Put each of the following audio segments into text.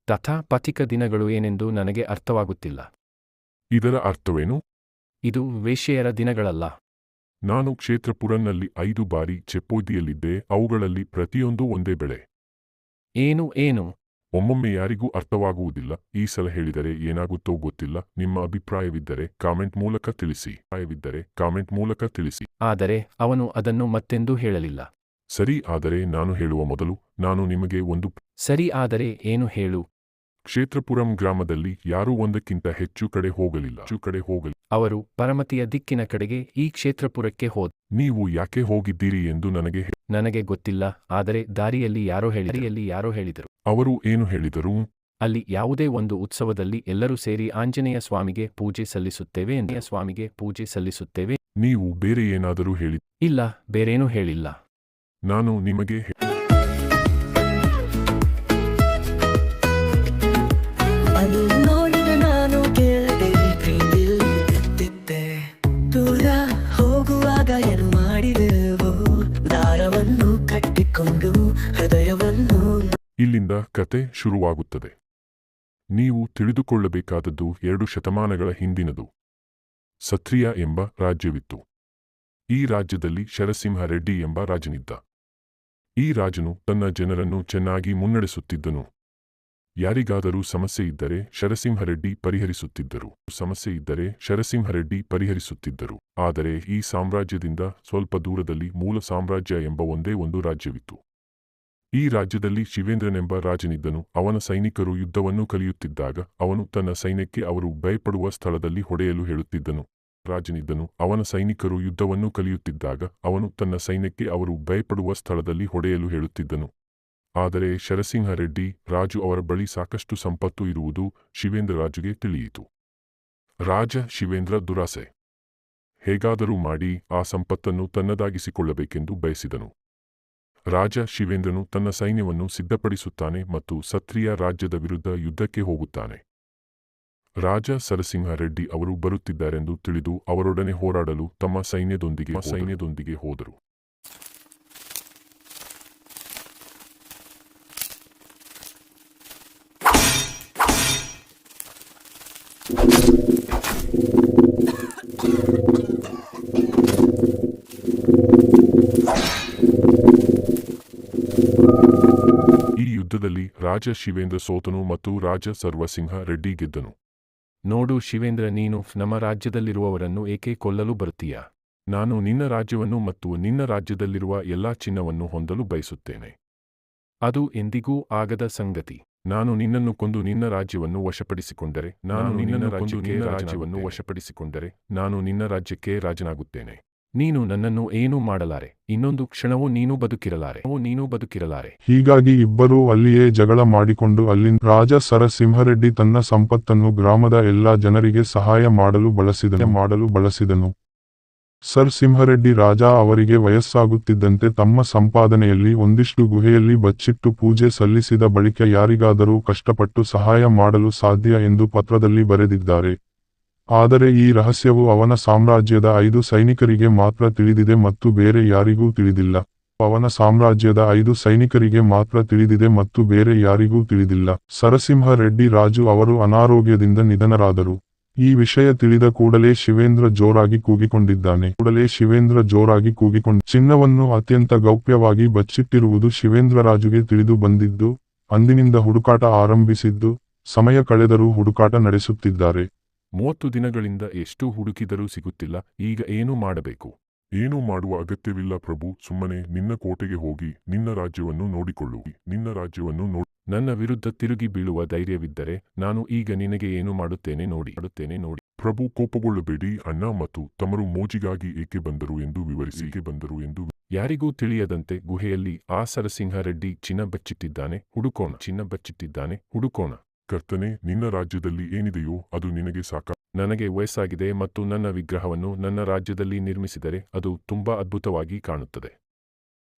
ತಥಾಪಥಿಕ ದಿನಗಳು ಏನೆಂದು ನನಗೆ ಅರ್ಥವಾಗುತ್ತಿಲ್ಲ. ಇದರ ಅರ್ಥವೇನು? ಇದು ವೇಶ್ಯೆಯರ ದಿನಗಳಲ್ಲ. ನಾನು ಕ್ಷೇತ್ರಪುರನಲ್ಲಿ 5 ಬಾರಿ ಚೆಪ್ಪೋದಿಯಲ್ಲಿದ್ದೆ. ಅವುಗಳಲ್ಲಿ ಪ್ರತಿಯೊಂದೂ ಒಂದೇ ಬೆಳೆ. ಏನು? ಒಮ್ಮೊಮ್ಮೆ ಯಾರಿಗೂ ಅರ್ಥವಾಗುವುದಿಲ್ಲ. ಈ ಸಲ ಹೇಳಿದರೆ ಏನಾಗುತ್ತೋ ಗೊತ್ತಿಲ್ಲ. ನಿಮ್ಮ ಅಭಿಪ್ರಾಯವಿದ್ದರೆ ಕಾಮೆಂಟ್ ಮೂಲಕ ತಿಳಿಸಿ. ಆದರೆ ಅವನು ಅದನ್ನು ಮತ್ತೆಂದೂ ಹೇಳಲಿಲ್ಲ. ಸರಿ, ಆದರೆ ನಾನು ಹೇಳುವ ಮೊದಲು ನಾನು ನಿಮಗೆ ಒಂದು ಸರಿ, ಆದರೆ ಏನು ಹೇಳು? ಕ್ಷೇತ್ರಪುರಂ ಗ್ರಾಮದಲ್ಲಿ ಯಾರೂ ಒಂದಕ್ಕಿಂತ ಹೆಚ್ಚು ಕಡೆ ಹೋಗಲಿಲ್ಲ. ಅವರು ಪರಮತಿಯ ದಿಕ್ಕಿನ ಕಡೆಗೆ ಈ ಕ್ಷೇತ್ರಪುರಕ್ಕೆ ಹೋದ. ನೀವು ಯಾಕೆ ಹೋಗಿದ್ದೀರಿ ಎಂದು ನನಗೆ ಗೊತ್ತಿಲ್ಲ, ಆದರೆ ದಾರಿಯಲ್ಲಿ ಯಾರೋ ಹೇಳಿದರು. ಅವರು ಏನು ಹೇಳಿದರು? ಅಲ್ಲಿ ಯಾವುದೇ ಒಂದು ಉತ್ಸವದಲ್ಲಿ ಎಲ್ಲರೂ ಸೇರಿ ಆಂಜನೇಯ ಸ್ವಾಮಿಗೆ ಪೂಜೆ ಸಲ್ಲಿಸುತ್ತೇವೆ. ನೀವು ಬೇರೆ ಏನಾದರೂ ಹೇಳಿ? ಇಲ್ಲ, ಬೇರೇನೂ ಹೇಳಿಲ್ಲ. ನಾನು ನಿಮಗೆ ಅದು ನೋಡಿದ ನಾನು ಕೇಳಿದ್ದೆ. ದೂರ ಹೋಗುವಾಗ ಏನು ಮಾಡಿದೆವೋ, ದಾರವನ್ನು ಕಟ್ಟಿಕೊಂಡು ಹೃದಯವನ್ನು. ಇಲ್ಲಿಂದ ಕತೆ ಶುರುವಾಗುತ್ತದೆ. ನೀವು ತಿಳಿದುಕೊಳ್ಳಬೇಕಾದದ್ದು 2 ಶತಮಾನಗಳ ಹಿಂದಿನದು. ಸತ್ರಿಯ ಎಂಬ ರಾಜ್ಯವಿತ್ತು. ಈ ರಾಜ್ಯದಲ್ಲಿ ಶರಸಿಂಹ ರೆಡ್ಡಿ ಎಂಬ ರಾಜನಿದ್ದ. ಈ ರಾಜನು ತನ್ನ ಜನರನ್ನು ಚೆನ್ನಾಗಿ ಮುನ್ನಡೆಸುತ್ತಿದ್ದನು. ಯಾರಿಗಾದರೂ ಸಮಸ್ಯೆ ಇದ್ದರೆ ಶರಸಿಂಹರೆಡ್ಡಿ ಪರಿಹರಿಸುತ್ತಿದ್ದರು. ಆದರೆ ಈ ಸಾಮ್ರಾಜ್ಯದಿಂದ ಸ್ವಲ್ಪ ದೂರದಲ್ಲಿ ಮೂಲ ಸಾಮ್ರಾಜ್ಯ ಎಂಬ ಒಂದೇ ಒಂದು ರಾಜ್ಯವಿತ್ತು. ಈ ರಾಜ್ಯದಲ್ಲಿ ಶಿವೇಂದ್ರನೆಂಬ ರಾಜನಿದ್ದನು. ಅವನ ಸೈನಿಕರು ಯುದ್ಧವನ್ನು ಕಲಿಯುತ್ತಿದ್ದಾಗ ಅವನು ತನ್ನ ಸೈನ್ಯಕ್ಕೆ ಅವರು ಭಯಪಡುವ ಸ್ಥಳದಲ್ಲಿ ಹೊಡೆಯಲು ಹೇಳುತ್ತಿದ್ದನು. ಅವನ ಸೈನಿಕರು ಯುದ್ಧವನ್ನು ಕಲಿಯುತ್ತಿದ್ದಾಗ ಅವನು ತನ್ನ ಸೈನ್ಯಕ್ಕೆ ಅವರು ಭಯಪಡುವ ಸ್ಥಳದಲ್ಲಿ ಹೊಡೆಯಲು ಹೇಳುತ್ತಿದ್ದನು. ಆದರೆ ಶರಸಿಂಹ ರೆಡ್ಡಿ ರಾಜು ಅವರ ಬಳಿ ಸಾಕಷ್ಟು ಸಂಪತ್ತು ಇರುವುದು ಶಿವೇಂದ್ರ ರಾಜುಗೆ ತಿಳಿಯಿತು. ರಾಜ ಶಿವೇಂದ್ರ ದುರಾಸೆ. ಹೇಗಾದರೂ ಮಾಡಿ ಆ ಸಂಪತ್ತನ್ನು ತನ್ನದಾಗಿಸಿಕೊಳ್ಳಬೇಕೆಂದು ಬಯಸಿದನು. ರಾಜ ಶಿವೇಂದ್ರನು ತನ್ನ ಸೈನ್ಯವನ್ನು ಸಿದ್ಧಪಡಿಸುತ್ತಾನೆ ಮತ್ತು ಸತ್ರಿಯ ರಾಜ್ಯದ ವಿರುದ್ಧ ಯುದ್ಧಕ್ಕೆ ಹೋಗುತ್ತಾನೆ. ರಾಜ ಸರಸಿಂಹ ರೆಡ್ಡಿ ಅವರು ಬರುತ್ತಿದ್ದಾರೆಂದು ತಿಳಿದು ಅವರೊಡನೆ ಹೋರಾಡಲು ತಮ್ಮ ಸೈನ್ಯದೊಂದಿಗೆ ಹೋದರು. ಈ ಯುದ್ಧದಲ್ಲಿ ರಾಜ ಶಿವೇಂದ್ರ ಸೋತನು ಮತ್ತು ರಾಜ ಸರ್ವಸಿಂಹ ರೆಡ್ಡಿ ಗೆದ್ದನು. ನೋಡು ಶಿವೇಂದ್ರ, ನೀನು ನಮ್ಮ ರಾಜ್ಯದಲ್ಲಿರುವವರನ್ನು ಏಕೆ ಕೊಲ್ಲಲು ಬರುತ್ತೀಯಾ? ನಾನು ನಿನ್ನ ರಾಜ್ಯವನ್ನು ಮತ್ತು ನಿನ್ನ ರಾಜ್ಯದಲ್ಲಿರುವ ಎಲ್ಲಾ ಚಿನ್ನವನ್ನು ಹೊಂದಲು ಬಯಸುತ್ತೇನೆ. ಅದು ಎಂದಿಗೂ ಆಗದ ಸಂಗತಿ. ನಾನು ನಿನ್ನನ್ನು ಕೊಂದು ನಿನ್ನ ರಾಜ್ಯವನ್ನು ವಶಪಡಿಸಿಕೊಂಡರೆ, ನಾನು ನಿನ್ನ ರಾಜ್ಯಕ್ಕೆ ರಾಜನಾಗುತ್ತೇನೆ. ನೀನು ನನ್ನನ್ನು ಏನೂ ಮಾಡಲಾರೆ. ಇನ್ನೊಂದು ಕ್ಷಣವೂ ನೀನು ಬದುಕಿರಲಾರೆ. ಹೀಗಾಗಿ ಇಬ್ಬರೂ ಅಲ್ಲಿಯೇ ಜಗಳ ಮಾಡಿಕೊಂಡು ಅಲ್ಲಿಂದ ರಾಜ ಸರಸಿಂಹರೆಡ್ಡಿ ತನ್ನ ಸಂಪತ್ತನ್ನು ಗ್ರಾಮದ ಎಲ್ಲಾ ಜನರಿಗೆ ಸಹಾಯ ಮಾಡಲು ಬಳಸಿದನು. ಸರ್ ಸಿಂಹರೆಡ್ಡಿ ರಾಜ ಅವರಿಗೆ ವಯಸ್ಸಾಗುತ್ತಿದ್ದಂತೆ ತಮ್ಮ ಸಂಪಾದನೆಯಲ್ಲಿ ಒಂದಿಷ್ಟು ಗುಹೆಯಲ್ಲಿ ಬಚ್ಚಿಟ್ಟು ಪೂಜೆ ಸಲ್ಲಿಸಿದ ಬಳಿಕ ಯಾರಿಗಾದರೂ ಕಷ್ಟಪಟ್ಟು ಸಹಾಯ ಮಾಡಲು ಸಾಧ್ಯ ಎಂದು ಪತ್ರದಲ್ಲಿ ಬರೆದಿದ್ದಾರೆ. ಆದರೆ ಈ ರಹಸ್ಯವು ಅವನ ಸಾಮ್ರಾಜ್ಯದ 5 ಸೈನಿಕರಿಗೆ ಮಾತ್ರ ತಿಳಿದಿದೆ ಮತ್ತು ಬೇರೆ ಯಾರಿಗೂ ತಿಳಿದಿಲ್ಲ. ಸರಸಿಂಹ ರೆಡ್ಡಿ ರಾಜು ಅವರು ಅನಾರೋಗ್ಯದಿಂದ ನಿಧನರಾದರು. ಈ ವಿಷಯ ತಿಳಿದ ಕೂಡಲೇ ಶಿವೇಂದ್ರ ಜೋರಾಗಿ ಕೂಗಿಕೊಂಡಿದ್ದಾನೆ. ಚಿನ್ನವನ್ನು ಅತ್ಯಂತ ಗೌಪ್ಯವಾಗಿ ಬಚ್ಚಿಟ್ಟಿರುವುದು ಶಿವೇಂದ್ರ ರಾಜುಗೆ ತಿಳಿದು ಬಂದಿದ್ದು, ಅಂದಿನಿಂದ ಹುಡುಕಾಟ ಆರಂಭಿಸಿದ್ದು, ಸಮಯ ಕಳೆದರೂ ಹುಡುಕಾಟ ನಡೆಸುತ್ತಿದ್ದಾರೆ. 30 ದಿನಗಳಿಂದ ಎಷ್ಟು ಹುಡುಕಿದರೂ ಸಿಗುತ್ತಿಲ್ಲ. ಈಗ ಏನು ಮಾಡಬೇಕು? ಏನೂ ಮಾಡುವ ಅಗತ್ಯವಿಲ್ಲ ಪ್ರಭು. ಸುಮ್ಮನೆ ನಿನ್ನ ಕೋಟೆಗೆ ಹೋಗಿ ನಿನ್ನ ರಾಜ್ಯವನ್ನು ನೋಡಿಕೊಳ್ಳು. ನನ್ನ ವಿರುದ್ಧ ತಿರುಗಿ ಬೀಳುವ ಧೈರ್ಯವಿದ್ದರೆ ನಾನು ಈಗ ನಿನಗೆ ಏನು ಮಾಡುತ್ತೇನೆ ನೋಡಿ. ಪ್ರಭು, ಕೋಪಗೊಳ್ಳಬೇಡಿ. ಅಣ್ಣ ಮತ್ತು ತಮರು ಮೋಜಿಗಾಗಿ ಏಕೆ ಬಂದರು ಎಂದು ವಿವರಿಸಿ. ಯಾರಿಗೂ ತಿಳಿಯದಂತೆ ಗುಹೆಯಲ್ಲಿ ಆ ಸರಸಿಂಹ ರೆಡ್ಡಿ ಚಿನ್ನ ಬಚ್ಚಿಟ್ಟಿದ್ದಾನೆ, ಹುಡುಕೋಣ. ಕರ್ತನೆ, ನಿನ್ನ ರಾಜ್ಯದಲ್ಲಿ ಏನಿದೆಯೋ ಅದು ನಿನಗೆ ಸಾಕ. ನನಗೆ ವಯಸ್ಸಾಗಿದೆ ಮತ್ತು ನನ್ನ ವಿಗ್ರಹವನ್ನು ನನ್ನ ರಾಜ್ಯದಲ್ಲಿ ನಿರ್ಮಿಸಿದರೆ ಅದು ತುಂಬಾ ಅದ್ಭುತವಾಗಿ ಕಾಣುತ್ತದೆ.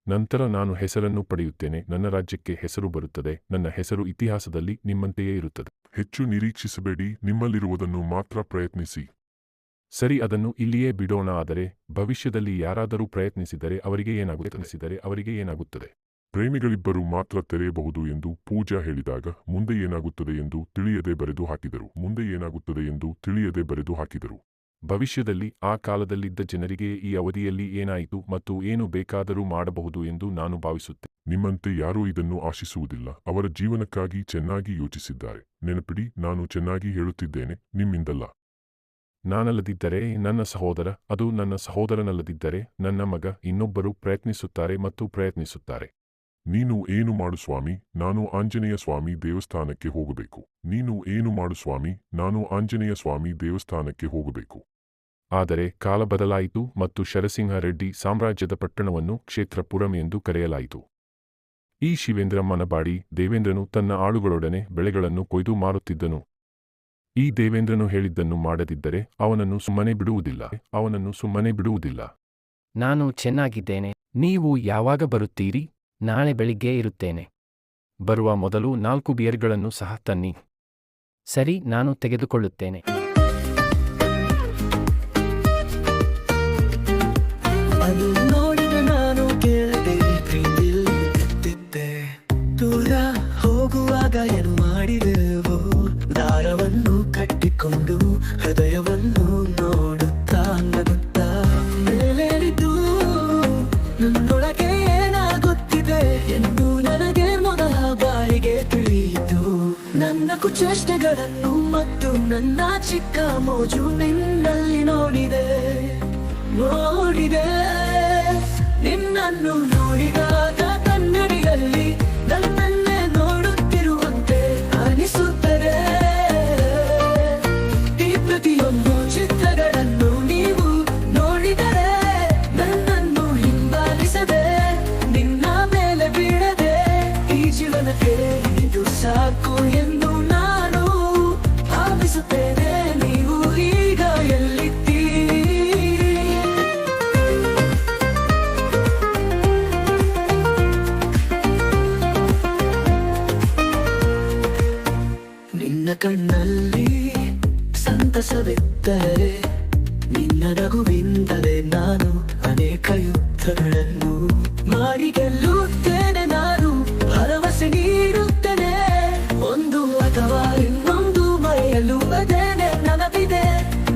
ನಂತರ ನಾನು ಹೆಸರನ್ನು ಪಡೆಯುತ್ತೇನೆ. ನನ್ನ ರಾಜ್ಯಕ್ಕೆ ಹೆಸರು ಬರುತ್ತದೆ. ನನ್ನ ಹೆಸರು ಇತಿಹಾಸದಲ್ಲಿ ನಿಮ್ಮಂತೆಯೇ ಇರುತ್ತದೆ. ಹೆಚ್ಚು ನಿರೀಕ್ಷಿಸಬೇಡಿ. ನಿಮ್ಮಲ್ಲಿರುವುದನ್ನು ಮಾತ್ರ ಪ್ರಯತ್ನಿಸಿ. ಸರಿ, ಅದನ್ನು ಇಲ್ಲಿಯೇ ಬಿಡೋಣ. ಆದರೆ ಭವಿಷ್ಯದಲ್ಲಿ ಯಾರಾದರೂ ಪ್ರಯತ್ನಿಸಿದರೆ ಅವರಿಗೆ ಏನಾಗುತ್ತದೆ? ಪ್ರೇಮಿಗಳಿಬ್ಬರು ಮಾತ್ರ ತೆರೆಯಬಹುದು ಎಂದು ಪೂಜಾ ಹೇಳಿದಾಗ ಮುಂದೆ ಏನಾಗುತ್ತದೆ ಎಂದು ತಿಳಿಯದೆ ಬರೆದು ಹಾಕಿದರು. ಭವಿಷ್ಯದಲ್ಲಿ ಆ ಕಾಲದಲ್ಲಿದ್ದ ಜನರಿಗೆ ಈ ಅವಧಿಯಲ್ಲಿ ಏನಾಯಿತು ಮತ್ತು ಏನು ಬೇಕಾದರೂ ಮಾಡಬಹುದು ಎಂದು ನಾನು ಭಾವಿಸುತ್ತೇನೆ. ನಿಮ್ಮಂತೆ ಯಾರೂ ಇದನ್ನು ಆಶಿಸುವುದಿಲ್ಲ. ಅವರ ಜೀವನಕ್ಕಾಗಿ ಚೆನ್ನಾಗಿ ಯೋಚಿಸಿದ್ದಾರೆ. ನೆನಪಿಡಿ, ನಾನು ಚೆನ್ನಾಗಿ ಹೇಳುತ್ತಿದ್ದೇನೆ, ನಿಮ್ಮಿಂದಲ್ಲ. ನಾನಲ್ಲದಿದ್ದರೆ ನನ್ನ ಸಹೋದರ, ಅದು ನನ್ನ ಸಹೋದರನಲ್ಲದಿದ್ದರೆ ನನ್ನ ಮಗ, ಇನ್ನೊಬ್ಬರು ಪ್ರಯತ್ನಿಸುತ್ತಾರೆ. ನೀನು ಏನು ಮಾಡು ಸ್ವಾಮಿ, ನಾನು ಆಂಜನೇಯ ಸ್ವಾಮಿ ದೇವಸ್ಥಾನಕ್ಕೆ ಹೋಗಬೇಕು. ಆದರೆ ಕಾಲ ಬದಲಾಯಿತು ಮತ್ತು ಶರಸಿಂಹ ರೆಡ್ಡಿ ಸಾಮ್ರಾಜ್ಯದ ಪಟ್ಟಣವನ್ನು ಕ್ಷೇತ್ರಪುರಂ ಎಂದು ಕರೆಯಲಾಯಿತು. ಈ ಶಿವೇಂದ್ರ ಮನಬಾಡಿ ದೇವೇಂದ್ರನು ತನ್ನ ಆಳುಗಳೊಡನೆ ಬೆಳೆಗಳನ್ನು ಕೊಯ್ದು ಮಾರುತ್ತಿದ್ದನು. ಈ ದೇವೇಂದ್ರನು ಹೇಳಿದ್ದನ್ನು ಮಾಡದಿದ್ದರೆ ಅವನನ್ನು ಸುಮ್ಮನೆ ಬಿಡುವುದಿಲ್ಲ. ನಾನು ಚೆನ್ನಾಗಿದ್ದೇನೆ. ನೀವು ಯಾವಾಗ ಬರುತ್ತೀರಿ? ನಾಳೆ ಬೆಳಿಗ್ಗೆ ಇರುತ್ತೇನೆ. ಬರುವ ಮೊದಲು 4 ಬಿಯರ್ಗಳನ್ನು ಸಹ ತನ್ನಿ. ಸರಿ, ನಾನು ತೆಗೆದುಕೊಳ್ಳುತ್ತೇನೆ. ಅದು ನೋಡಿದ ನಾನು ಕೇಳದೆ ಪ್ರೀತಿಯಲ್ಲಿ ಬಿದ್ದಿದ್ದೆ. ದೂರ ಹೋಗುವಾಗ ಏನು ಮಾಡಿದೆವೋ, ದಾರವನ್ನು ಕಟ್ಟಿಕೊಂಡು ಹೃದಯವನ್ನು ನೋಡುತ್ತಾ ನಗುತ್ತಾ ಮೇಲೇರಿದ್ದು ನನ್ನೊಳಗೆ ಏನಾಗುತ್ತಿದೆ ಎಂದು ನನಗೆ ಮೊದಲ ಬಾರಿಗೆ ತಿಳಿಯಿತು. ನನ್ನ ಕುಚೇಷ್ಟೆಗಳನ್ನು ಮತ್ತು ನನ್ನ ಚಿಕ್ಕ ಮೋಜು ನಿನ್ನಲ್ಲಿ ನೋಡಿದೆ. ನಿನ್ನನ್ನು ನೋಡಿದಾಗ ಕನ್ನಡಿಯಲ್ಲಿ ನನ್ನನ್ನೇ ನೋಡುತ್ತಿರುವಂತೆ ಅನಿಸುತ್ತದೆ. ಈ ಪ್ರತಿಯೊಂದು ಚಿತ್ರಗಳನ್ನು ನೀವು ನೋಡಿದರೆ ನನ್ನನ್ನು ಹಿಂಬಾಲಿಸದೆ, ನಿನ್ನ ಮೇಲೆ ಬೀಳದೆ ಈ ಜೀವನಕ್ಕೆ ಇದು ಸಾಕು ಎಂದು ನಾನು ಭಾವಿಸುತ್ತೇನೆ. ನೀವು ಈಗ ಎಲ್ಲಿದ್ದೀರಿ? ನಿನ್ನ ಕಣ್ಣಲ್ಲಿ ಸಂತಸವಿದ್ದರೆ, ನಿನ್ನ ನಗುವಿಂದಲೇ ನಾನು ಅನೇಕ ಯುದ್ಧಗಳನ್ನು ಮಾಡಿ ಗೆಲ್ಲುತ್ತೇನೆ. ನಾನು ಭರವಸೆ ನೀಡುತ್ತೇನೆ, ಒಂದು ಅಥವಾ ಇನ್ನೊಂದು ಮರೆಯಲು ಅದೇನೆ ನನಗಿದೆ.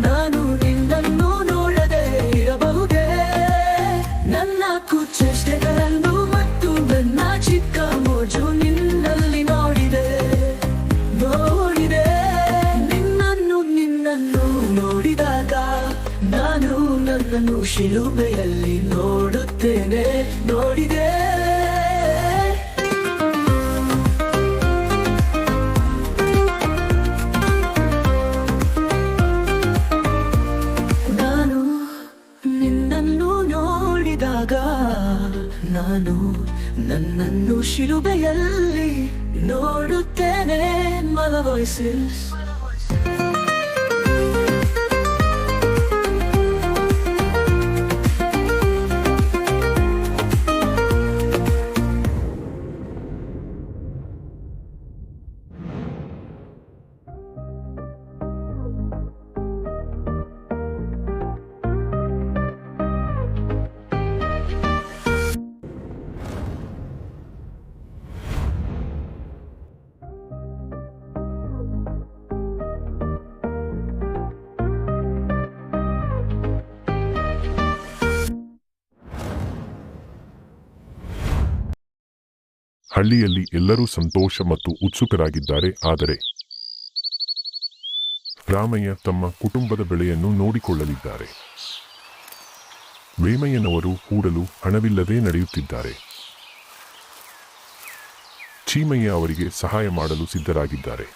ನಾನು ನಿನ್ನನ್ನು ನೋಡದೆ ಇರಬಹುದೇ? ನನ್ನ ಕುಚೇಷ್ಟೆಗಳನ್ನು ಮತ್ತು ನನ್ನ ಚಿಕ್ಕ ಮೋಜು ನಿನ್ನಲ್ಲಿ ನೋಡಿದೆ. ನಿನ್ನನ್ನು ನೋಡಿದಾಗ ನಾನು ನನ್ನನ್ನು ಶಿಲುಬೆಯಲ್ಲಿ ನೋಡಿದೆ. ನಾನು ನಿನ್ನನ್ನು ನೋಡಿದಾಗ ನಾನು ನನ್ನನ್ನು ಶಿಲುಬೆಯಲ್ಲಿ ನೋಡುತ್ತೇನೆ. My voices. ಹಳ್ಳಿಯಲ್ಲಿ ಎಲ್ಲರೂ ಸಂತೋಷ ಮತ್ತು ಉತ್ಸುಕರಾಗಿದ್ದಾರೆ. ಆದರೆ ರಾಮಯ್ಯ ತಮ್ಮ ಕುಟುಂಬದ ಬೆಳೆಯನ್ನು ನೋಡಿಕೊಳ್ಳಲಿದ್ದಾರೆ. ವೇಮಯ್ಯನವರು ಹೂಡಲು ಹಣವಿಲ್ಲದೆ ನಡೆಯುತ್ತಿದ್ದಾರೆ. ಚೀಮಯ್ಯ ಅವರಿಗೆ ಸಹಾಯ ಮಾಡಲು ಸಿದ್ಧರಾಗಿದ್ದಾರೆ.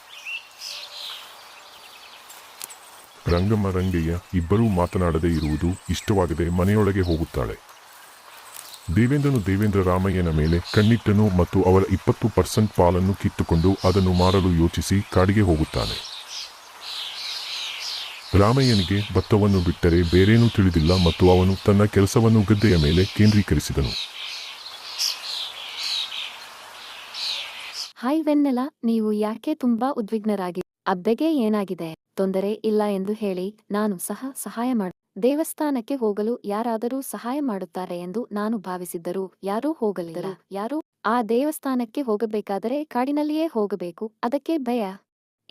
ರಂಗಮ್ಮ ರಂಗಯ್ಯ ಇಬ್ಬರೂ ಮಾತನಾಡದೇ ಇರುವುದು ಇಷ್ಟವಾಗದೆ ಮನೆಯೊಳಗೆ ಹೋಗುತ್ತಾಳೆ. ದೇವೇಂದ್ರ ರಾಮಯ್ಯನ ಮೇಲೆ ಕಣ್ಣಿಟ್ಟನು ಮತ್ತು ಅವರ 20% ಪಾಲನ್ನು ಕಿತ್ತುಕೊಂಡು ಅದನ್ನು ಮಾರಲು ಯೋಚಿಸಿ ಕಾಡಿಗೆ ಹೋಗುತ್ತಾನೆ. ರಾಮಯ್ಯನಿಗೆ ಭತ್ತವನ್ನು ಬಿಟ್ಟರೆ ಬೇರೇನೂ ತಿಳಿದಿಲ್ಲ ಮತ್ತು ಅವನು ತನ್ನ ಕೆಲಸವನ್ನು ಗದ್ದೆಯ ಮೇಲೆ ಕೇಂದ್ರೀಕರಿಸಿದನು. ಹಾಯ್ ವೆನ್ನೆಲ, ನೀವು ಯಾಕೆ ತುಂಬಾ ಉದ್ವಿಗ್ನರಾಗಿ? ಅಬ್ಬೆಗೆ ಏನಾಗಿದೆ? ತೊಂದರೆ ಇಲ್ಲ ಎಂದು ಹೇಳಿ, ನಾನು ಸಹಾಯ ಮಾಡ. ದೇವಸ್ಥಾನಕ್ಕೆ ಹೋಗಲು ಯಾರಾದರೂ ಸಹಾಯ ಮಾಡುತ್ತಾರೆ ಎಂದು ನಾನು ಭಾವಿಸಿದ್ದರೂ ಯಾರೂ ಹೋಗಲಿಲ್ಲ. ಆ ದೇವಸ್ಥಾನಕ್ಕೆ ಹೋಗಬೇಕಾದರೆ ಕಾಡಿನಲ್ಲಿಯೇ ಹೋಗಬೇಕು, ಅದಕ್ಕೆ ಭಯ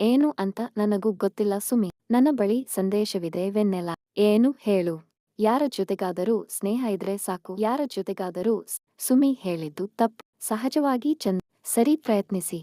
ಏನು ಅಂತ ನನಗೂ ಗೊತ್ತಿಲ್ಲ ಸುಮಿ. ನನ್ನ ಬಳಿ ಸಂದೇಶವಿದೆ ವೆನ್ನೆಲ್ಲ. ಏನು ಹೇಳು. ಯಾರ ಜೊತೆಗಾದರೂ ಸ್ನೇಹ ಇದ್ರೆ ಸಾಕು, ಯಾರ ಜೊತೆಗಾದರೂ ಸುಮಿ ಹೇಳಿದ್ದು ತಪ್ಪು. ಸಹಜವಾಗಿ ಸರಿ, ಪ್ರಯತ್ನಿಸಿ.